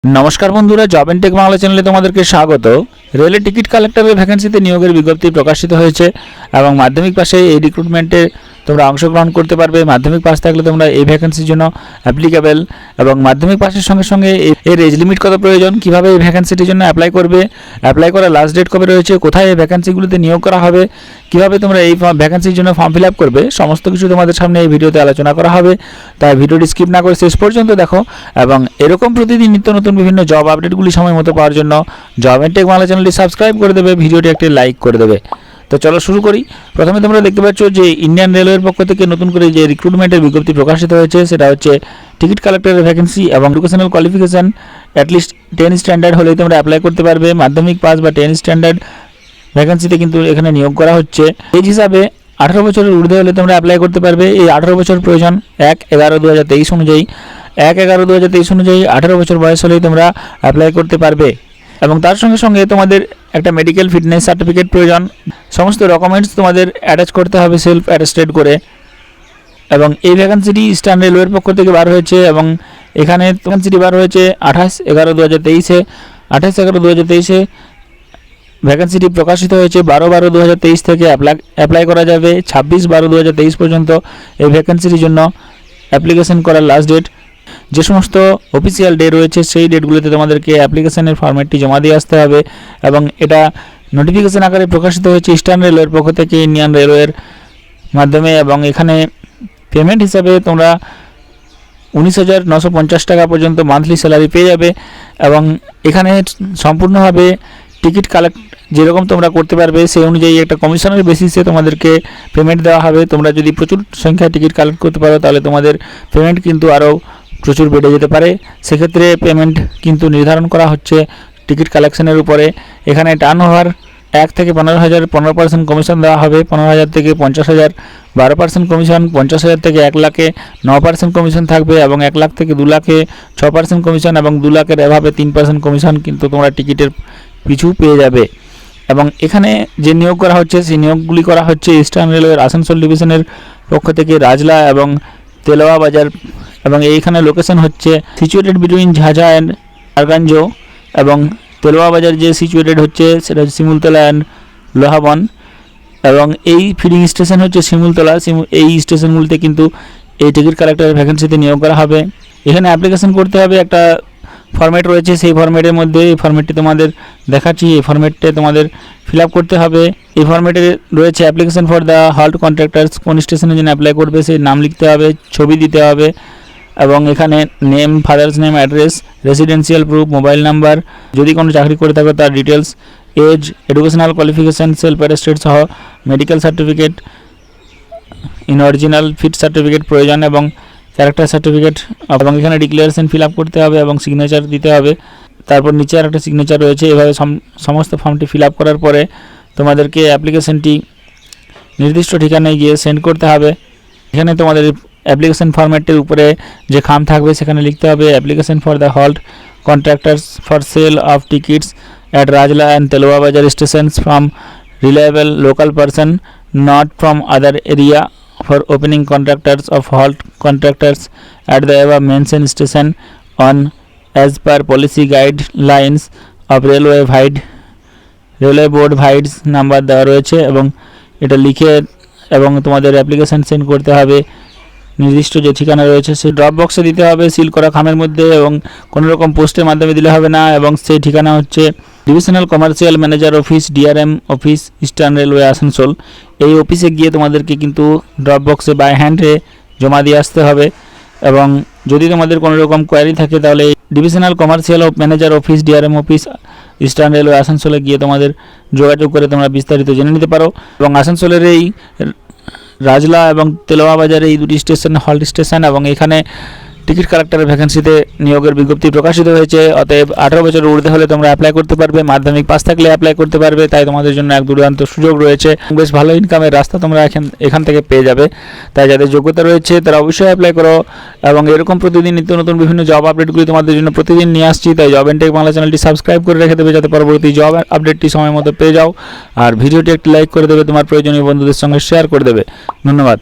नमस्कार बंधुरा जब एंड टेक बांगला चैनले तुम्हादेरके स्वागत। रेल टिकिट कालेक्टरेर भैकेंसिते नियोगेर विज्ञप्ति प्रकाशित हयेछे एबं माध्यमिक पाशे এই রিক্রুটমেন্টে তোমরা অংশগ্রহণ করতে পারবে। মাধ্যমিক পাস থাকলে তোমরা এই ভ্যাকেন্সির জন্য অ্যাপ্লিকেবল এবং মাধ্যমিক পাসের সঙ্গে সঙ্গে এর এজ লিমিট কত প্রয়োজন, কিভাবে এই ভ্যাকেন্সিটির জন্য অ্যাপ্লাই করবে, অ্যাপ্লাই করার লাস্ট ডেট কবে রয়েছে, কোথায় এই ভ্যাকেন্সিগুলোতে নিয়োগ করা হবে, কিভাবে তোমরা এই ভ্যাকেন্সির জন্য ফর্ম ফিল আপ করবে, সমস্ত কিছু তোমাদের সামনে এই ভিডিওতে আলোচনা করা হবে। তাই ভিডিওটি স্কিপ না করে শেষ পর্যন্ত দেখো এবং এরকম প্রতিদিন নিত্য নতুন বিভিন্ন জব আপডেটগুলি সময় মতো পাওয়ার জন্য জব এন্ড টেক বাংলা চ্যানেলটি সাবস্ক্রাইব করে দেবে, ভিডিওটি একটি লাইক করে দেবে। তো চলো শুরু করি। প্রথমে তোমরা দেখতে পাচ্ছ যে ইন্ডিয়ান রেলওয়ের পক্ষ থেকে নতুন করে যে রিক্রুটমেন্টের বিজ্ঞপ্তি প্রকাশিত হয়েছে সেটা হচ্ছে টিকিট কালেক্টরের ভ্যাকেন্সি এবং এডুকেশনাল কোয়ালিফিকেশন অ্যাটলিস্ট 10 স্ট্যান্ডার্ড হলেই তোমরা অ্যাপ্লাই করতে পারবে। মাধ্যমিক পাস বা 10 স্ট্যান্ডার্ড ভ্যাকেন্সিতে কিন্তু এখানে নিয়োগ করা হচ্ছে। এজ হিসাবে 18 বছরের ঊর্ধ্বে হলে তোমরা অ্যাপ্লাই করতে পারবে। এই 18 বছর প্রয়োজন 1/11/2023 অনুযায়ী 1/11/2023 অনুযায়ী 18 বছর বয়স হলেই তোমরা অ্যাপ্লাই করতে পারবে এবং তার সঙ্গে সঙ্গে তোমাদের একটা মেডিকেল ফিটনেস সার্টিফিকেট প্রয়োজন। সমস্ত ডকুমেন্টস তোমাদের অ্যাটাচ করতে হবে সেলফ অ্যাটেস্টেড করে। এবং এই ভ্যাকেন্সিটি ইস্টার্ন রেলওয়ের পক্ষ থেকে বার হয়েছে এবং এখানে ভ্যাকেন্সিটি বার হয়েছে 28/11/2023-এ। 28/11/2023-এ ভ্যাকেন্সিটি প্রকাশিত হয়েছে। 12/12/2023 থেকে অ্যাপ্লাই করা যাবে। 26/12/2023 পর্যন্ত এই ভ্যাকেন্সিটির জন্য অ্যাপ্লিকেশন করার লাস্ট ডেট। যে সমস্ত অফিসিয়াল ডে রয়েছে সেই ডেটগুলোতে তোমাদেরকে অ্যাপ্লিকেশনের ফরম্যাটটি জমা দিয়ে আসতে হবে এবং এটা নোটিফিকেশন আকারে প্রকাশিত হয়েছে ইস্টার্ন রেলওয়ের পক্ষ থেকে ইন্ডিয়ান রেলওয়ের মাধ্যমে। এবং এখানে পেমেন্ট হিসাবে তোমরা 19,950 টাকা পর্যন্ত মান্থলি স্যালারি পেয়ে যাবে এবং এখানে সম্পূর্ণভাবে টিকিট কালেক্ট যেরকম তোমরা করতে পারবে সেই অনুযায়ী একটা কমিশনের বেসিসে তোমাদেরকে পেমেন্ট দেওয়া হবে। তোমরা যদি প্রচুর সংখ্যায় টিকিট কালেক্ট করতে পারো তাহলে তোমাদের পেমেন্ট কিন্তু আরও প্রচুর বেড়ে যেতে পারে। সেক্ষেত্রে পেমেন্ট কিন্তু নির্ধারণ করা হচ্ছে টিকিট কালেকশনের উপরে। এখানে টার্নওভার 1 থেকে 15,000 15% কমিশন দেওয়া হবে। 15,000 থেকে 50,000 12% কমিশন। 50,000 থেকে 1 লাখে 9% কমিশন থাকবে এবং 1 লাখ থেকে 2 লাখে 6% কমিশন এবং 2 লাখের এভাবে 3% কমিশন কিন্তু তোমরা টিকিটের পিছু পেয়ে যাবে। এবং এখানে যে নিয়োগ করা হচ্ছে সেই নিয়োগগুলি করা হচ্ছে ইস্টার্ন রেলওয়ের আসানসোল ডিভিশনের পক্ষ থেকে রাজলা এবং তেলোয়া বাজার এবং এইখানে লোকেশন হচ্ছে সিচুয়েটেড বিটুইন ঝাঝা অ্যান্ড আরগাঞ্জ এবং তেলোয়া বাজার যে সিচুয়েটেড হচ্ছে সেটা হচ্ছে শিমুলতলা অ্যান্ড লোহাবন এবং এই ফিডিং স্টেশন হচ্ছে শিমুলতলা। এই স্টেশনগুলিতে কিন্তু এই টিকিট কালেক্টরের ভ্যাকেন্সিতে নিয়োগ করা হবে। এখানে অ্যাপ্লিকেশন করতে হবে, একটা ফরম্যাট রয়েছে সেই ফরম্যাটের মধ্যে এই ফরম্যাটটি তোমাদের দেখাচ্ছি। এই ফরম্যাটে তোমাদের ফিল আপ করতে হবে। এই ফরম্যাটে রয়েছে application for the halt contractors, কোন স্টেশনের জন্য অ্যাপ্লাই করবে সেই নাম লিখতে হবে, ছবি দিতে হবে এবং এখানে name, father's name, address, residential proof, mobile number, যদি কোনো চাকরি করে থাকো তার details, age, educational qualification, self attested সহ medical certificate, in original fit certificate প্রয়োজন এবং ক্যারেক্টার সার্টিফিকেট এবং এখানে ডিক্লারেশন ফিল আপ করতে হবে এবং সিগনেচার দিতে হবে। তারপর নিচে আর একটা সিগনেচার রয়েছে। এভাবে সমস্ত ফর্মটি ফিল আপ করার পরে তোমাদেরকে অ্যাপ্লিকেশনটি নির্দিষ্ট ঠিকানায় গিয়ে সেন্ড করতে হবে। এখানে তোমাদের অ্যাপ্লিকেশন ফরম্যাটের উপরে যে খাম থাকবে সেখানে লিখতে হবে application for the halt contractors for sale of tickets at Rajla and Teloa Bazar stations from reliable local person not from other area for opening contractors of halt contractors at the above mentioned station on as per policy guidelines of railway board ভাইডস number দেওয়া রয়েছে এবং এটা লিখে এবং তোমাদের application send করতে হবে। নির্দিষ্ট যে ঠিকানা রয়েছে সেই ড্রপ বক্সে দিতে হবে সিল করা খামের মধ্যে এবং কোনো রকম পোস্টের মাধ্যমে দিলে হবে না। এবং সেই ঠিকানা হচ্ছে divisional commercial manager office, DRM office, eastern railway Asansol. এই অফিসে গিয়ে তোমাদেরকে কিন্তু ড্রপ বক্সে বাই হ্যান্ডে জমা দিয়ে আসতে হবে এবং যদি তোমাদের কোনো রকম কোয়ারি থাকে তাহলে divisional commercial manager office, DRM office, eastern railway আসানসোলে গিয়ে তোমাদের যোগাযোগ করে তোমরা বিস্তারিত জেনে নিতে পারো। এবং আসানসোলের এই রাজলা এবং তেলোয়া বাজারে এই দুটি স্টেশন হল্ট স্টেশন এবং এখানে টিকিট কালেক্টরের ভ্যাকেন্সিতে নিয়োগের বিজ্ঞপ্তি প্রকাশিত হয়েছে। অতএব 18 বছর ঊর্ধ্বে হলে তোমরা অ্যাপ্লাই করতে পারবে। মাধ্যমিক পাস থাকলে অ্যাপ্লাই করতে পারবে। তাই তোমাদের জন্য এক দুর্দান্ত সুযোগ রয়েছে, বেশ ভালো ইনকামের রাস্তা তোমরা এখান থেকে পেয়ে যাবে। তাই যাদের যোগ্যতা রয়েছে তারা অবশ্যই অ্যাপ্লাই করো এবং এরকম প্রতিদিন নিত্য নতুন বিভিন্ন জব আপডেটগুলি তোমাদের জন্য প্রতিদিন নিয়ে আসছি। তাই জব এন্ড টেক বাংলা চ্যানেলটি সাবস্ক্রাইব করে রেখে দেবে যাতে পরবর্তী জব আপডেটটি সময় মতো পেয়ে যাও। আর ভিডিওটি একটি লাইক করে দেবে, তোমার প্রয়োজনীয় বন্ধুদের সঙ্গে শেয়ার করে দেবে। ধন্যবাদ।